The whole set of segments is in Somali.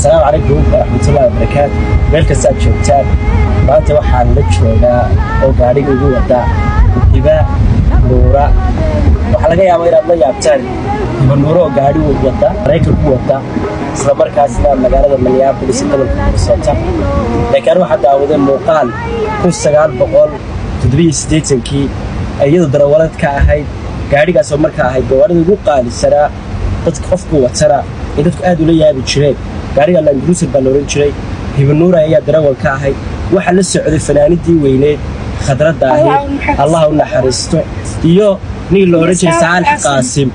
السلام عليكم ورحمة الله وبركاته. ملك الساعة شوتان ما أنت واحد لجونا أو قاعد يقول ودا إباء نورا وحلاقي يا مير الله يابتان نورا قاعد يقول ودا ريك القوة سلامر كاسنا مجال المليار بليس قبل الصوت لكن واحد عوده مقال كل سجال بقول تدري ستيتن كي أيضا درولت كهاي قاعد يقاسم مركها جوارد الوقال السراء تتكفك وترى إذا تقعدوا لي يا بتشري قاعد يلا نجلس البلورين شري هي بالنور هي درول كهاي وحل السعودي الفلاني دي وينيد خضرة داهي الله نحرسته يو نيل لوريج صالح قاسم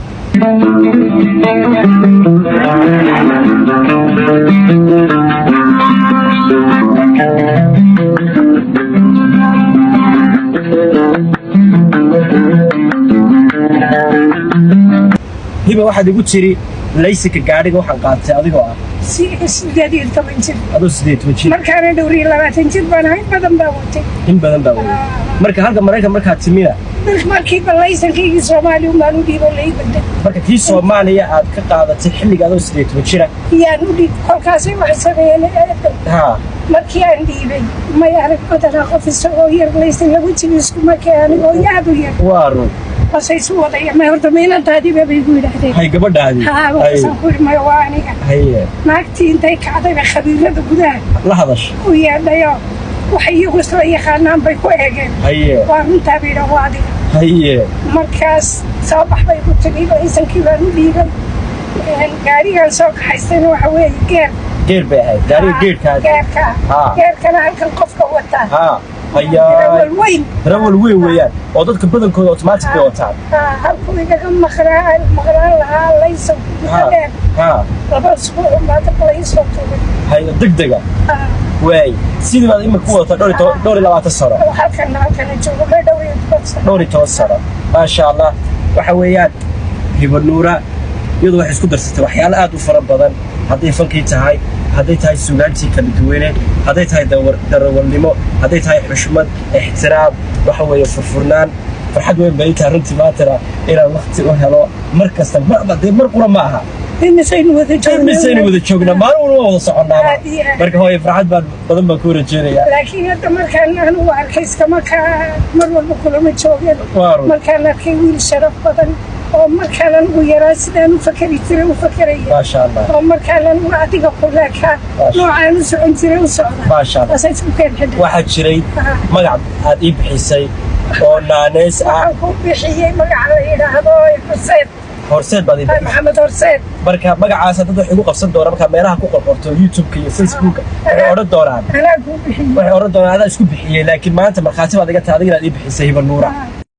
هبه واحد يقول شيري ليسك قاعد waxaan qaatay adigoo ah sideed toban jir adoo sideed toban jir markaan dhowri 20 jir baan ahay badan baa watay in badan baa watay marka halka Mareykan marka timida markii balaysankii Soomaaliya u maan u dhiibo leeyda marka kii Soomaaliya aad ka qaadatay xilliga adoo sideed toban jir yaan u dhiib kolkaas wax sameeyay ha markii aan dhiibay ma yahay qodara qof isagoo yar laysan lagu jiro isku markaan oo yaad u yar waaro waxay soo waday ma horta meena taadiba bay ku yiraahdeen hay gabadhaadi ha waxaan ku ma waaniga haye naagtii intay kacday khabiirada gudaha la hadash u yeedhayo waxay igu soo yaqaanaan bay ku eegeen haye waan taabira waadiga haye markaas soo baxbay ku tagay laysankii baan u dhiibay gaarigan soo kaxaystay waxa weeye geer bay ahayd gaariga geerka geerkana halkan qofka wataa ha rawal weyn weeyaan oo dadka badankooda automatic bay wataan halku iga maqraan lahaa laysan laba usbuuc baad laysan hay degdega way sidii baad imika ku wadataa dhowr iyo 20 sano halkan joogo ma dhowr iyo 20 sano ma sha Allah waxa weeyaan hibo nuura iyadoo wax isku darsatay waxyaalo aad u fara badan hadday fankii tahay hadday tahay suugaantii kala duwaneed hadday tahay darawalnimo hadday tahay xushmad ixtiraam waxa weeye furfurnaan farxad weyn bay tahay runtii maantana inaan waqti u helo mar kasta mar qura ma aha imisaynu wada joognaa maalin walba wada soconaa marka hooyo farxad badan baan ku rajeynayaa laakiin hadda markaan anigu arkay iskama mar walba kulama joogeen markaan arkay wiil sharaf badan oo markaan anigu yaraa sidaan u fakari jiray u fakaraya ma sha Allah oo markaan anigu adiga qulaaka noocaan u socon jiray u socda ma sha Allah waxa jiray magac aad ii bixisay oo naaneys ah ku bixiyay magac la yiraahdo horseed baad bixisay Maxamed Horseed marka magacaas dad wax igu qabsan doona marka meelaha ku qorqorto YouTube-ka iyo Facebook waxay oran doonaan anaa ku bixiyay waxay oran doonaan adaa isku bixiyay laakiin maanta markhaati baad iga tahay adiga inaad ii bixisay hibo nuura